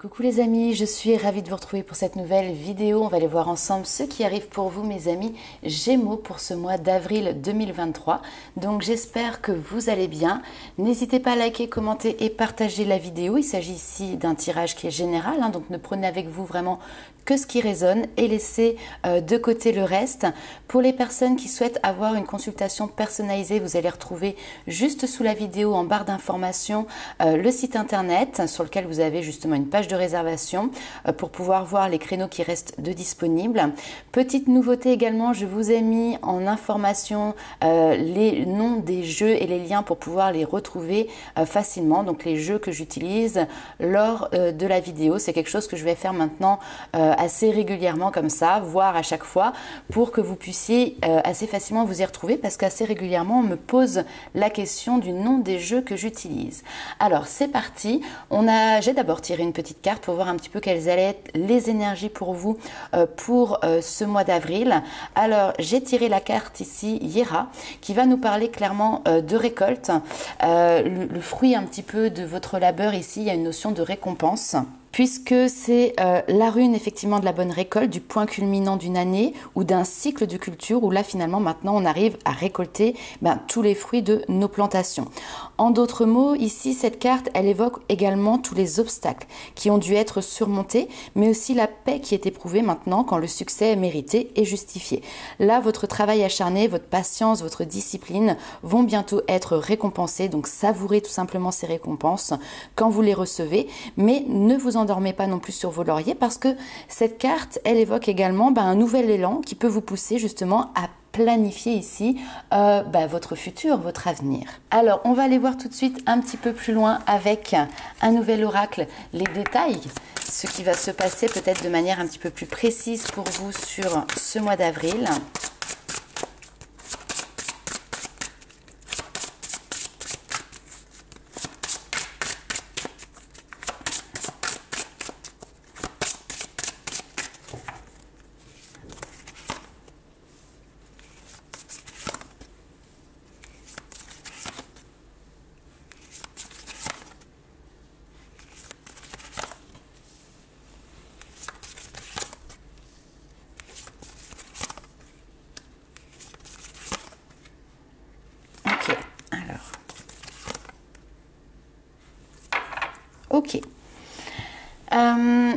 Coucou les amis, je suis ravie de vous retrouver pour cette nouvelle vidéo. On va aller voir ensemble ce qui arrive pour vous mes amis Gémeaux pour ce mois d'avril 2023. Donc j'espère que vous allez bien. N'hésitez pas à liker, commenter et partager la vidéo. Il s'agit ici d'un tirage qui est général, donc ne prenez avec vous vraiment que ce qui résonne et laissez de côté le reste. Pour les personnes qui souhaitent avoir une consultation personnalisée, vous allez retrouver juste sous la vidéo en barre d'informations le site internet sur lequel vous avez justement une page de réservation pour pouvoir voir les créneaux qui restent de disponibles. Petite nouveauté également, je vous ai mis en information les noms des jeux et les liens pour pouvoir les retrouver facilement. Donc les jeux que j'utilise lors de la vidéo, c'est quelque chose que je vais faire maintenant assez régulièrement comme ça, voire à chaque fois, pour que vous puissiez assez facilement vous y retrouver, parce qu'assez régulièrement on me pose la question du nom des jeux que j'utilise. Alors c'est parti, j'ai d'abord tiré une petite carte pour voir un petit peu quelles allaient être les énergies pour vous pour ce mois d'avril. Alors j'ai tiré la carte ici, Hiera, qui va nous parler clairement de récolte, le fruit un petit peu de votre labeur ici, il y a une notion de récompense. Puisque c'est la rune effectivement de la bonne récolte, du point culminant d'une année ou d'un cycle de culture où là finalement maintenant on arrive à récolter tous les fruits de nos plantations. En d'autres mots, ici cette carte elle évoque également tous les obstacles qui ont dû être surmontés, mais aussi la paix qui est éprouvée maintenant quand le succès est mérité et justifié. Là votre travail acharné, votre patience, votre discipline vont bientôt être récompensés, donc savourez tout simplement ces récompenses quand vous les recevez, mais ne vous endormez pas non plus sur vos lauriers, parce que cette carte elle évoque également un nouvel élan qui peut vous pousser justement à planifier ici votre futur, votre avenir. Alors on va aller voir tout de suite un petit peu plus loin avec un nouvel oracle, les détails, ce qui va se passer peut-être de manière un petit peu plus précise pour vous sur ce mois d'avril. Ok.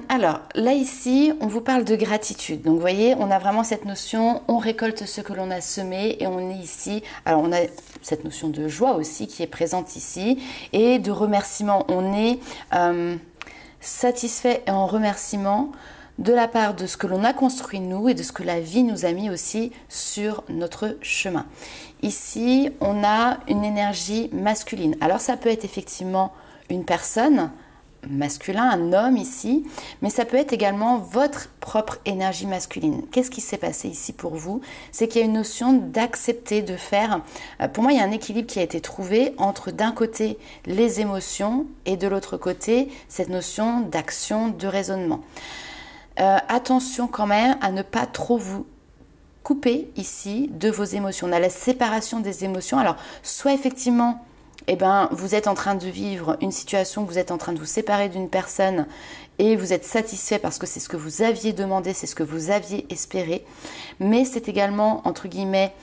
Alors là ici on vous parle de gratitude, donc vous voyez on a vraiment cette notion, on récolte ce que l'on a semé et on est ici, alors on a cette notion de joie aussi qui est présente ici et de remerciement, on est satisfait et en remerciement de la part de ce que l'on a construit nous et de ce que la vie nous a mis aussi sur notre chemin. Ici on a une énergie masculine, alors ça peut être effectivement une personne masculin, un homme ici, mais ça peut être également votre propre énergie masculine. Qu'est-ce qui s'est passé ici pour vous? C'est qu'il y a une notion d'accepter, de faire. Pour moi, il y a un équilibre qui a été trouvé entre d'un côté les émotions et de l'autre côté cette notion d'action, de raisonnement. Attention quand même à ne pas trop vous couper ici de vos émotions. On a la séparation des émotions. Alors, soit effectivement vous êtes en train de vivre une situation, vous êtes en train de vous séparer d'une personne et vous êtes satisfait parce que c'est ce que vous aviez demandé, c'est ce que vous aviez espéré. Mais c'est également, entre guillemets,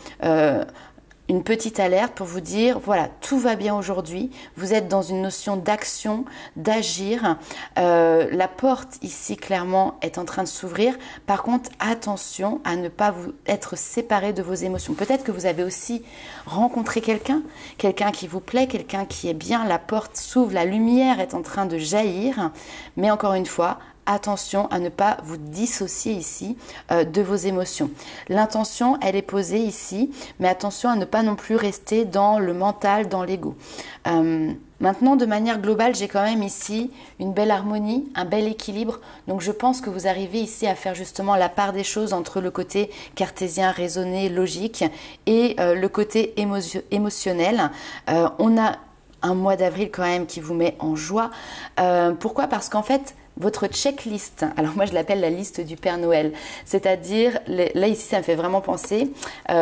une petite alerte pour vous dire, voilà, tout va bien aujourd'hui, vous êtes dans une notion d'action, d'agir, la porte ici clairement est en train de s'ouvrir, par contre attention à ne pas vous être séparé de vos émotions. Peut-être que vous avez aussi rencontré quelqu'un qui vous plaît, quelqu'un qui est bien, la porte s'ouvre, la lumière est en train de jaillir, mais encore une fois, attention à ne pas vous dissocier ici de vos émotions. L'intention, elle est posée ici, mais attention à ne pas non plus rester dans le mental, dans l'ego. Maintenant, de manière globale, j'ai quand même ici une belle harmonie, un bel équilibre. Donc, je pense que vous arrivez ici à faire justement la part des choses entre le côté cartésien, raisonné, logique et le côté émotionnel. On a un mois d'avril quand même qui vous met en joie. Pourquoi? Parce qu'en fait, votre checklist. Alors moi je l'appelle la liste du Père Noël, c'est-à-dire, là ici ça me fait vraiment penser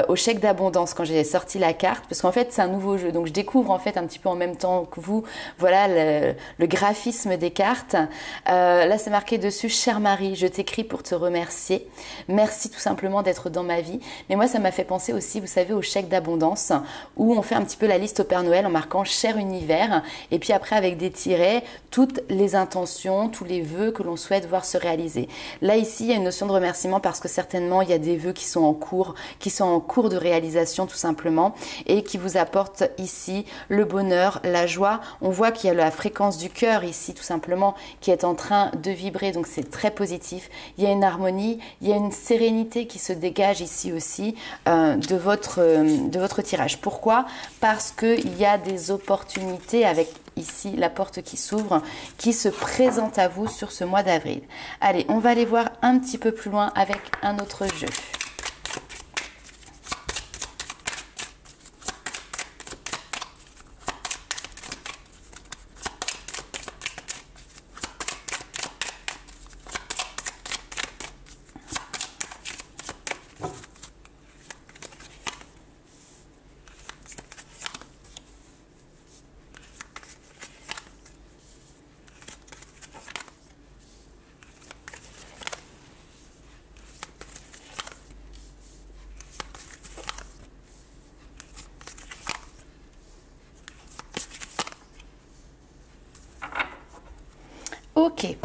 au chèque d'abondance quand j'ai sorti la carte, parce qu'en fait c'est un nouveau jeu, donc je découvre en fait un petit peu en même temps que vous, voilà le graphisme des cartes. Là c'est marqué dessus: Cher Marie, je t'écris pour te remercier, merci tout simplement d'être dans ma vie. Mais moi ça m'a fait penser aussi, vous savez, au chèque d'abondance, où on fait un petit peu la liste au Père Noël en marquant Cher Univers, et puis après avec des tirets, toutes les intentions, tous les vœux que l'on souhaite voir se réaliser. Là ici il y a une notion de remerciement parce que certainement il y a des vœux qui sont en cours de réalisation tout simplement, et qui vous apportent ici le bonheur, la joie. On voit qu'il y a la fréquence du cœur ici tout simplement qui est en train de vibrer, donc c'est très positif. Il y a une harmonie, il y a une sérénité qui se dégage ici aussi de votre tirage. Pourquoi? Parce qu'il y a des opportunités avec ici la porte qui s'ouvre, qui se présente à vous sur ce mois d'avril. Allez, on va aller voir un petit peu plus loin avec un autre jeu. Ok.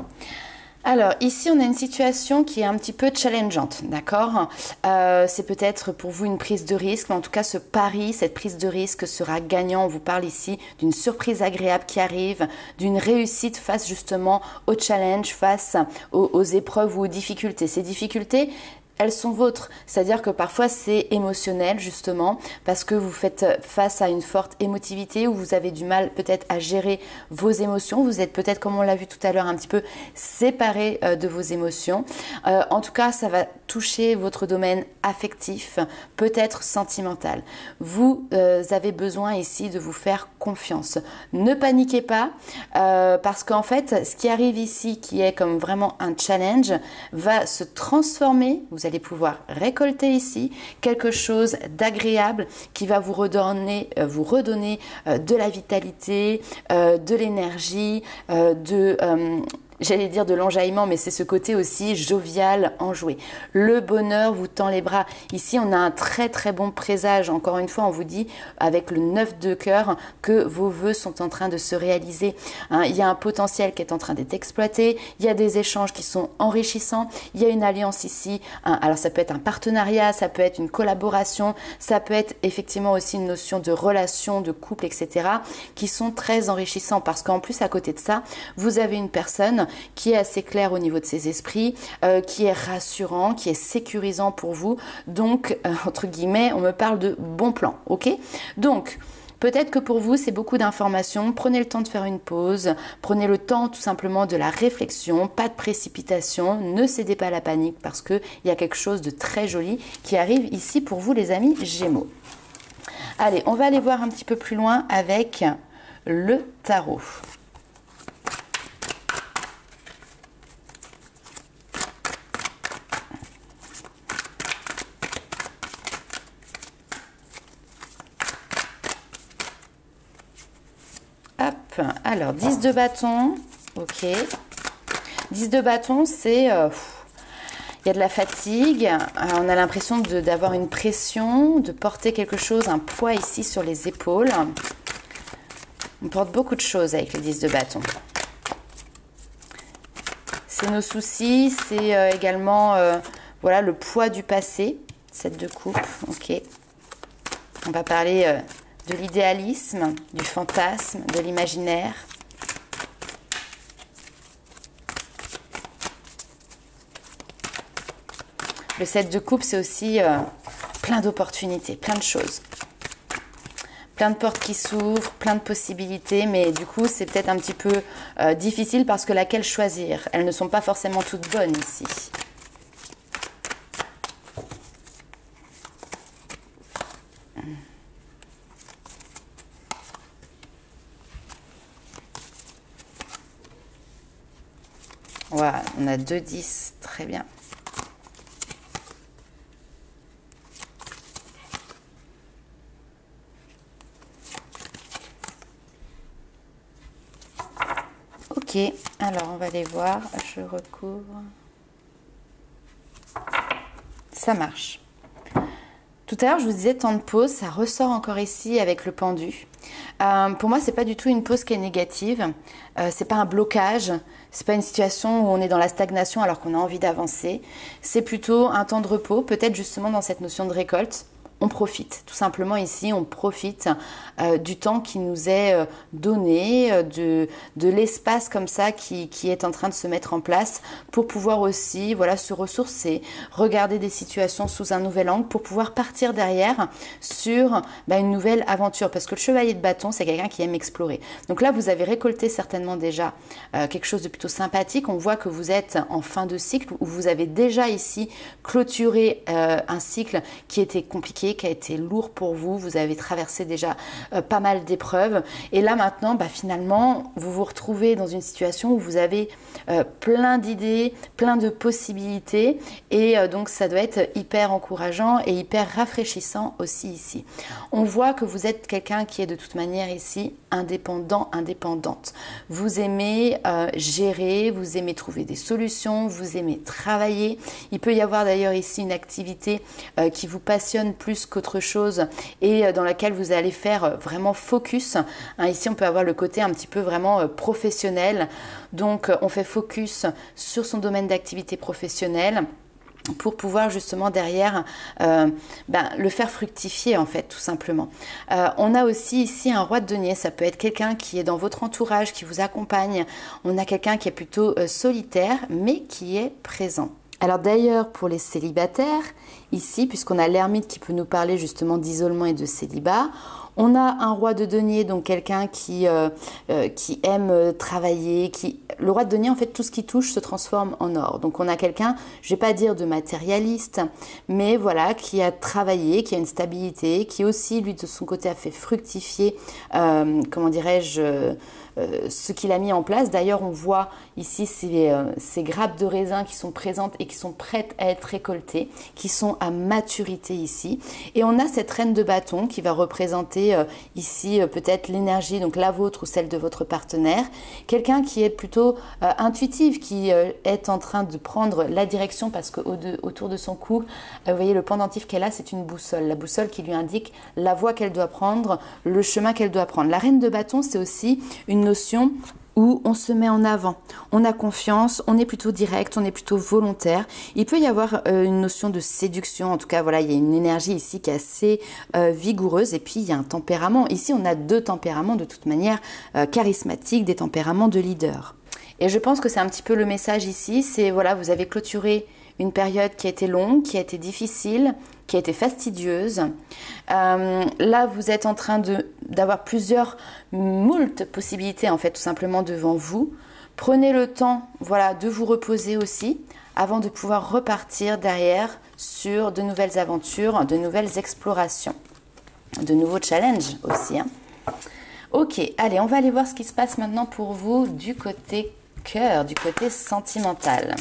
Alors ici on a une situation qui est un petit peu challengeante, d'accord? C'est peut-être pour vous une prise de risque, mais en tout cas ce pari, cette prise de risque sera gagnant. On vous parle ici d'une surprise agréable qui arrive, d'une réussite face justement au challenge, face aux épreuves ou aux difficultés. Ces difficultés, elles sont vôtres, c'est-à-dire que parfois c'est émotionnel justement parce que vous faites face à une forte émotivité ou vous avez du mal peut-être à gérer vos émotions, vous êtes peut-être, comme on l'a vu tout à l'heure, un petit peu séparé de vos émotions. En tout cas ça va toucher votre domaine affectif, peut-être sentimental. Vous avez besoin ici de vous faire confiance. Ne paniquez pas parce qu'en fait ce qui arrive ici, qui est comme vraiment un challenge, va se transformer. Vous allez pouvoir récolter ici quelque chose d'agréable qui va vous redonner de la vitalité, de l'énergie, j'allais dire de l'enjaillement, mais c'est ce côté aussi jovial, enjoué. Le bonheur vous tend les bras. Ici, on a un très très bon présage. Encore une fois, on vous dit avec le 9 de cœur que vos vœux sont en train de se réaliser. Hein, il y a un potentiel qui est en train d'être exploité. Il y a des échanges qui sont enrichissants. Il y a une alliance ici. Hein, alors, ça peut être un partenariat, ça peut être une collaboration, ça peut être effectivement aussi une notion de relation, de couple, etc. qui sont très enrichissants parce qu'en plus, à côté de ça, vous avez une personne qui est assez clair au niveau de ses esprits, qui est rassurant, qui est sécurisant pour vous. Donc, entre guillemets, on me parle de bon plan, ok? Donc, peut-être que pour vous, c'est beaucoup d'informations. Prenez le temps de faire une pause. Prenez le temps tout simplement de la réflexion. Pas de précipitation. Ne cédez pas à la panique parce qu'il y a quelque chose de très joli qui arrive ici pour vous, les amis Gémeaux. Allez, on va aller voir un petit peu plus loin avec le tarot. Hop, alors 10 de bâton, ok. 10 de bâton, c'est... il y a de la fatigue, on a l'impression d'avoir une pression, de porter quelque chose, un poids ici sur les épaules. On porte beaucoup de choses avec les 10 de bâton. C'est nos soucis, c'est également voilà, le poids du passé, 7 de coupe, ok. On va parler... de l'idéalisme, du fantasme, de l'imaginaire. Le 7 de coupe, c'est aussi plein d'opportunités, plein de choses. Plein de portes qui s'ouvrent, plein de possibilités, mais du coup, c'est peut-être un petit peu difficile parce que laquelle choisir? Elles ne sont pas forcément toutes bonnes ici. Voilà, on a 2 10, très bien. Ok, alors on va les voir, je recouvre. Ça marche. Tout à l'heure, je vous disais temps de pause, ça ressort encore ici avec le pendu. Pour moi, c'est pas du tout une pause qui est négative. C'est pas un blocage. C'est pas une situation où on est dans la stagnation alors qu'on a envie d'avancer. C'est plutôt un temps de repos, peut-être justement dans cette notion de récolte. On profite, tout simplement ici, on profite du temps qui nous est donné, de l'espace comme ça qui est en train de se mettre en place pour pouvoir aussi voilà, se ressourcer, regarder des situations sous un nouvel angle pour pouvoir partir derrière sur une nouvelle aventure. Parce que le chevalier de bâton, c'est quelqu'un qui aime explorer. Donc là, vous avez récolté certainement déjà quelque chose de plutôt sympathique. On voit que vous êtes en fin de cycle où vous avez déjà ici clôturé un cycle qui était compliqué, qui a été lourd pour vous. Vous avez traversé déjà pas mal d'épreuves. Et là maintenant, finalement, vous vous retrouvez dans une situation où vous avez plein d'idées, plein de possibilités. Et donc, ça doit être hyper encourageant et hyper rafraîchissant aussi ici. On voit que vous êtes quelqu'un qui est de toute manière ici indépendant, indépendante. Vous aimez gérer, vous aimez trouver des solutions, vous aimez travailler. Il peut y avoir d'ailleurs ici une activité qui vous passionne plus qu'autre chose et dans laquelle vous allez faire vraiment focus. Ici, on peut avoir le côté un petit peu vraiment professionnel. Donc, on fait focus sur son domaine d'activité professionnelle pour pouvoir justement derrière le faire fructifier en fait tout simplement. On a aussi ici un roi de denier, ça peut être quelqu'un qui est dans votre entourage, qui vous accompagne. On a quelqu'un qui est plutôt solitaire mais qui est présent. Alors d'ailleurs pour les célibataires, ici puisqu'on a l'ermite qui peut nous parler justement d'isolement et de célibat, on a un roi de denier, donc quelqu'un qui aime travailler. Le roi de denier, en fait, tout ce qui touche se transforme en or. Donc on a quelqu'un, je ne vais pas dire de matérialiste, mais voilà, qui a travaillé, qui a une stabilité, qui aussi, lui, de son côté, a fait fructifier, comment dirais-je, ce qu'il a mis en place. D'ailleurs, on voit ici ces grappes de raisin qui sont présentes et qui sont prêtes à être récoltées, qui sont à maturité ici. Et on a cette reine de bâton qui va représenter ici peut-être l'énergie, donc la vôtre ou celle de votre partenaire. Quelqu'un qui est plutôt intuitif, qui est en train de prendre la direction parce qu'autour de son cou, vous voyez le pendentif qu'elle a, c'est une boussole. La boussole qui lui indique la voie qu'elle doit prendre, le chemin qu'elle doit prendre. La reine de bâton, c'est aussi une notion où on se met en avant, on a confiance, on est plutôt direct, on est plutôt volontaire. Il peut y avoir une notion de séduction, en tout cas voilà, il y a une énergie ici qui est assez vigoureuse et puis il y a un tempérament. Ici on a 2 tempéraments de toute manière charismatiques, des tempéraments de leader. Et je pense que c'est un petit peu le message ici, c'est voilà, vous avez clôturé une période qui a été longue, qui a été difficile, qui a été fastidieuse. Là, vous êtes en train d'avoir moult possibilités, en fait, tout simplement devant vous. Prenez le temps, voilà, de vous reposer aussi, avant de pouvoir repartir derrière sur de nouvelles aventures, de nouvelles explorations, de nouveaux challenges aussi. Ok, allez, on va aller voir ce qui se passe maintenant pour vous du côté cœur, du côté sentimental.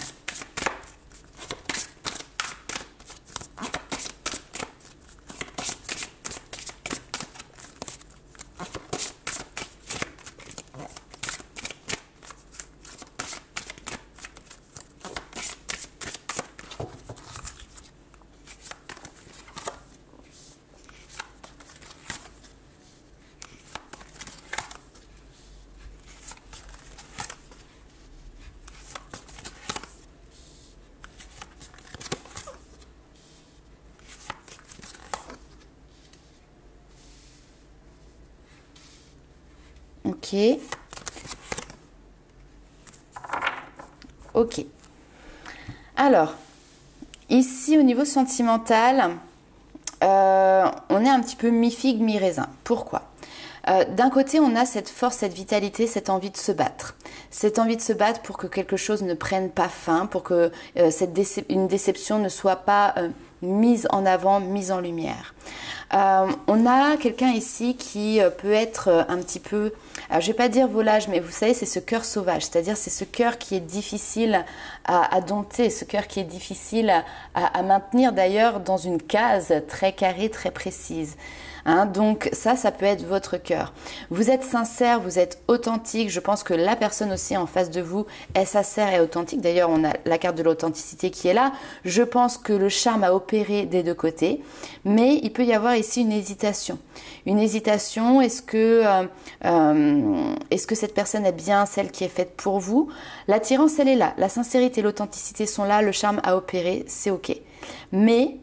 Ok. Alors, ici au niveau sentimental, on est un petit peu mi-figue, mi-raisin. Pourquoi ? D'un côté, on a cette force, cette vitalité, cette envie de se battre. Cette envie de se battre pour que quelque chose ne prenne pas fin, pour que une déception ne soit pas mise en avant, mise en lumière. On a quelqu'un ici qui peut être un petit peu, alors je ne vais pas dire volage, mais vous savez, c'est ce cœur sauvage, c'est-à-dire c'est ce cœur qui est difficile à dompter, ce cœur qui est difficile à maintenir d'ailleurs dans une case très carrée, très précise. Hein, donc ça peut être votre cœur. Vous êtes sincère, vous êtes authentique. Je pense que la personne aussi en face de vous est sincère et authentique. D'ailleurs, on a la carte de l'authenticité qui est là. Je pense que le charme a opéré des deux côtés. Mais il peut y avoir ici une hésitation. Une hésitation, est-ce que cette personne est bien celle qui est faite pour vous? L'attirance, elle est là. La sincérité et l'authenticité sont là. Le charme a opéré, c'est OK. Mais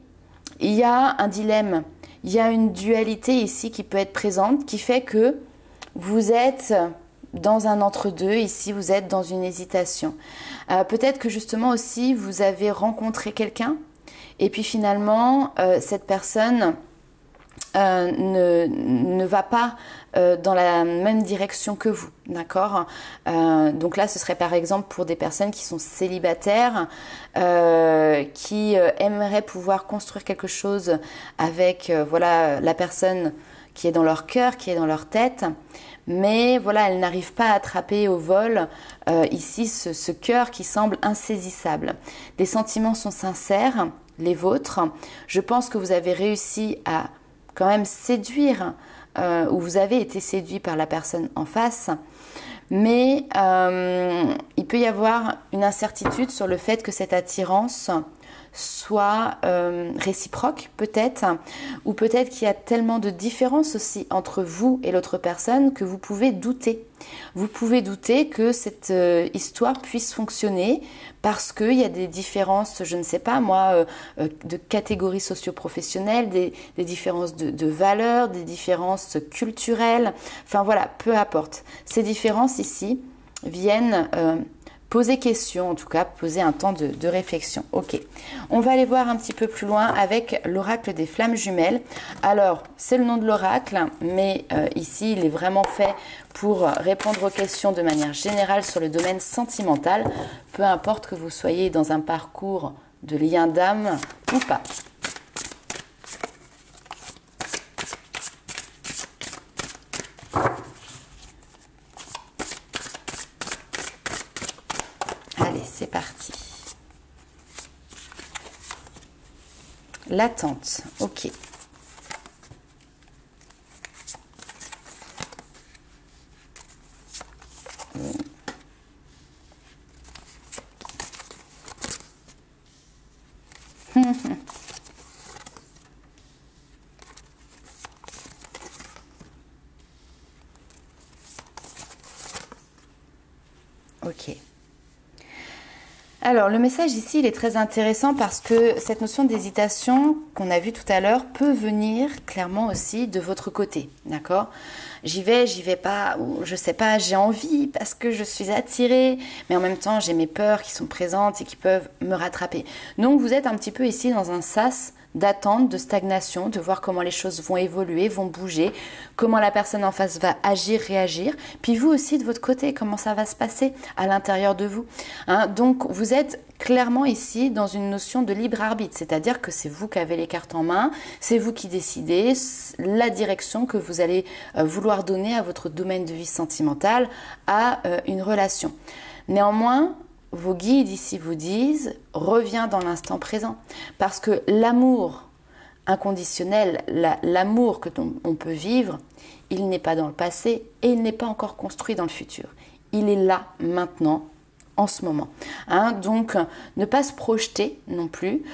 il y a un dilemme. Il y a une dualité ici qui peut être présente, qui fait que vous êtes dans un entre-deux, ici vous êtes dans une hésitation. Peut-être que justement aussi vous avez rencontré quelqu'un et puis finalement cette personne ne va pas dans la même direction que vous, d'accord? Donc là, ce serait par exemple pour des personnes qui sont célibataires, qui aimeraient pouvoir construire quelque chose avec voilà, la personne qui est dans leur cœur, qui est dans leur tête, mais voilà, elles n'arrivent pas à attraper au vol ici ce cœur qui semble insaisissable. Les sentiments sont sincères, les vôtres. Je pense que vous avez réussi à quand même séduire ou vous avez été séduit par la personne en face, mais il peut y avoir une incertitude sur le fait que cette attirance soit réciproque peut-être, ou peut-être qu'il y a tellement de différences aussi entre vous et l'autre personne que vous pouvez douter. Vous pouvez douter que cette histoire puisse fonctionner parce qu'il y a des différences, je ne sais pas moi, de catégories socio-professionnelles, des différences de valeurs, des différences culturelles, enfin voilà, peu importe. Ces différences ici viennent poser question, en tout cas poser un temps de réflexion. Ok, on va aller voir un petit peu plus loin avec l'oracle des flammes jumelles. Alors, c'est le nom de l'oracle, mais ici, il est vraiment fait pour répondre aux questions de manière générale sur le domaine sentimental, peu importe que vous soyez dans un parcours de lien d'âme ou pas. Allez, c'est parti. L'attente, ok. Ok. Alors, le message ici, il est très intéressant parce que cette notion d'hésitation qu'on a vue tout à l'heure peut venir clairement aussi de votre côté, d'accord? J'y vais pas, ou je sais pas, j'ai envie parce que je suis attirée, mais en même temps, j'ai mes peurs qui sont présentes et qui peuvent me rattraper. Donc, vous êtes un petit peu ici dans un sas d'attente, de stagnation, de voir comment les choses vont évoluer, vont bouger, comment la personne en face va agir, réagir, puis vous aussi de votre côté, comment ça va se passer à l'intérieur de vous. Hein, donc vous êtes clairement ici dans une notion de libre arbitre, c'est-à-dire que c'est vous qui avez les cartes en main, c'est vous qui décidez la direction que vous allez vouloir donner à votre domaine de vie sentimentale, à une relation. Néanmoins, vos guides ici vous disent, reviens dans l'instant présent. Parce que l'amour inconditionnel, l'amour que on peut vivre, il n'est pas dans le passé et il n'est pas encore construit dans le futur. Il est là, maintenant, en ce moment. Hein, donc, ne pas se projeter non plus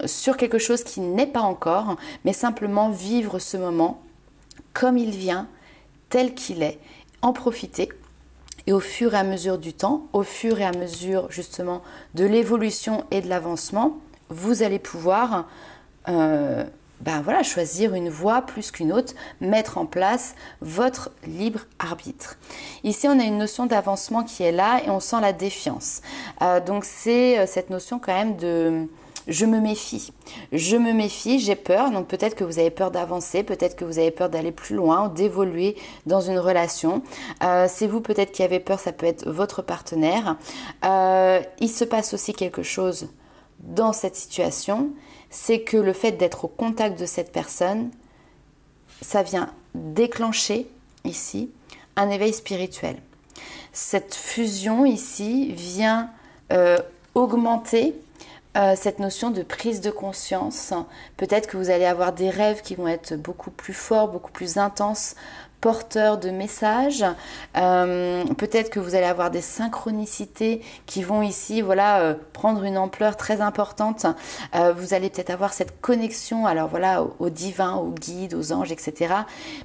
sur quelque chose qui n'est pas encore, mais simplement vivre ce moment comme il vient, tel qu'il est, en profiter. Et au fur et à mesure du temps, au fur et à mesure justement de l'évolution et de l'avancement, vous allez pouvoir voilà, choisir une voie plus qu'une autre, mettre en place votre libre arbitre. Ici, on a une notion d'avancement qui est là et on sent la défiance. Donc, c'est cette notion quand même de... Je me méfie, j'ai peur, donc peut-être que vous avez peur d'avancer, peut-être que vous avez peur d'aller plus loin, d'évoluer dans une relation. C'est vous peut-être qui avez peur, ça peut être votre partenaire. Il se passe aussi quelque chose dans cette situation, c'est que le fait d'être au contact de cette personne, ça vient déclencher ici un éveil spirituel. Cette fusion ici vient augmenter cette notion de prise de conscience. Peut-être que vous allez avoir des rêves qui vont être beaucoup plus forts, beaucoup plus intenses, porteurs de messages. Peut-être que vous allez avoir des synchronicités qui vont ici prendre une ampleur très importante. Vous allez peut-être avoir cette connexion au divin, aux guides, aux anges, etc.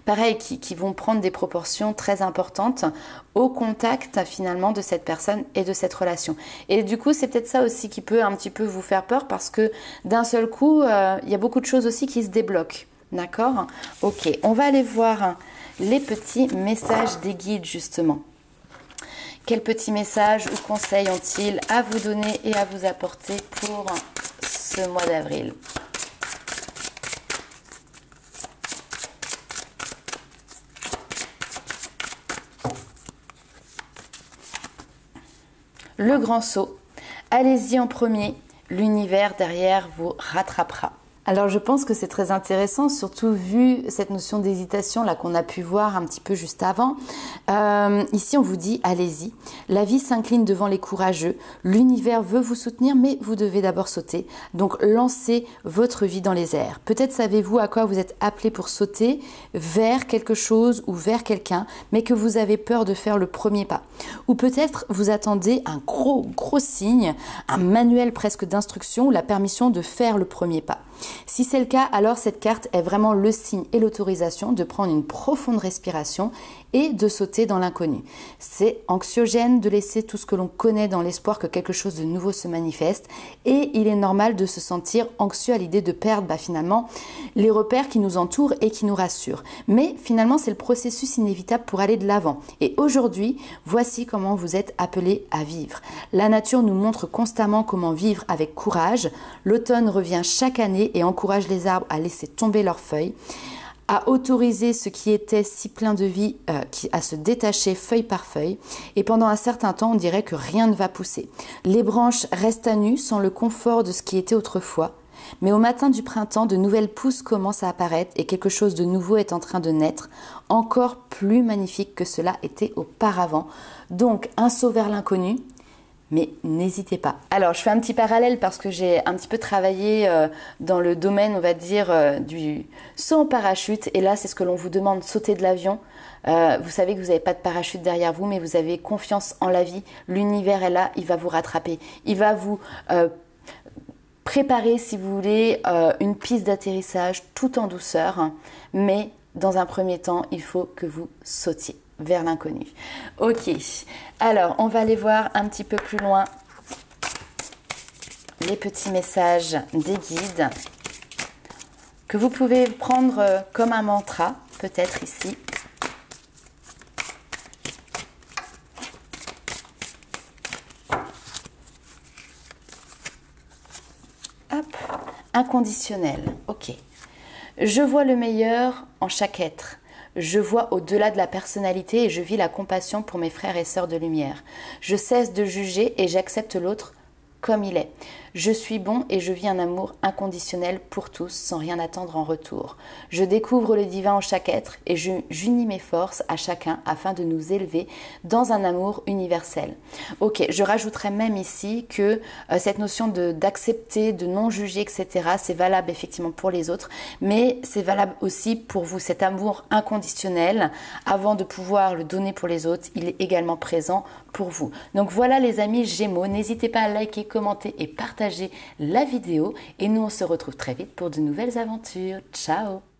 Pareil, qui vont prendre des proportions très importantes au contact finalement de cette personne et de cette relation. Et du coup, c'est peut-être ça aussi qui peut un petit peu vous faire peur parce que d'un seul coup, il y a beaucoup de choses aussi qui se débloquent. D'accord? Ok, on va aller voir les petits messages des guides justement. Quels petits messages ou conseils ont-ils à vous donner et à vous apporter pour ce mois d'avril? Le grand saut. Allez-y en premier, l'univers derrière vous rattrapera. Alors je pense que c'est très intéressant, surtout vu cette notion d'hésitation là qu'on a pu voir un petit peu juste avant. Ici on vous dit allez-y, la vie s'incline devant les courageux, l'univers veut vous soutenir mais vous devez d'abord sauter. Donc lancez votre vie dans les airs. Peut-être savez-vous à quoi vous êtes appelé pour sauter vers quelque chose ou vers quelqu'un, mais que vous avez peur de faire le premier pas. Ou peut-être vous attendez un gros signe, un manuel presque d'instruction ou la permission de faire le premier pas. Si c'est le cas, alors cette carte est vraiment le signe et l'autorisation de prendre une profonde respiration et de sauter dans l'inconnu. C'est anxiogène de laisser tout ce que l'on connaît dans l'espoir que quelque chose de nouveau se manifeste et il est normal de se sentir anxieux à l'idée de perdre finalement les repères qui nous entourent et qui nous rassurent. Mais finalement, c'est le processus inévitable pour aller de l'avant. Et aujourd'hui, voici comment vous êtes appelés à vivre. La nature nous montre constamment comment vivre avec courage. L'automne revient chaque année et encourage les arbres à laisser tomber leurs feuilles, à autoriser ce qui était si plein de vie à se détacher feuille par feuille. Et pendant un certain temps, on dirait que rien ne va pousser. Les branches restent à nu sans le confort de ce qui était autrefois. Mais au matin du printemps, de nouvelles pousses commencent à apparaître et quelque chose de nouveau est en train de naître, encore plus magnifique que cela était auparavant. Donc, un saut vers l'inconnu, mais n'hésitez pas. Alors, je fais un petit parallèle parce que j'ai un petit peu travaillé dans le domaine, on va dire, du saut en parachute. Et là, c'est ce que l'on vous demande, sauter de l'avion. Vous savez que vous n'avez pas de parachute derrière vous, mais vous avez confiance en la vie. L'univers est là, il va vous rattraper. Il va vous préparer, si vous voulez, une piste d'atterrissage tout en douceur. Mais dans un premier temps, il faut que vous sautiez vers l'inconnu. Ok, alors on va aller voir un petit peu plus loin les petits messages des guides que vous pouvez prendre comme un mantra, peut-être ici. Hop, inconditionnel, ok. Je vois le meilleur en chaque être. Je vois au-delà de la personnalité et je vis la compassion pour mes frères et sœurs de lumière. Je cesse de juger et j'accepte l'autre comme il est. Je suis bon et je vis un amour inconditionnel pour tous sans rien attendre en retour. Je découvre le divin en chaque être et j'unis mes forces à chacun afin de nous élever dans un amour universel. Ok, je rajouterais même ici que cette notion d'accepter, de non juger, etc., c'est valable effectivement pour les autres, mais c'est valable aussi pour vous. Cet amour inconditionnel, avant de pouvoir le donner pour les autres, il est également présent pour vous. Donc voilà les amis Gémeaux, n'hésitez pas à liker, commenter et partager la vidéo et nous on se retrouve très vite pour de nouvelles aventures. Ciao!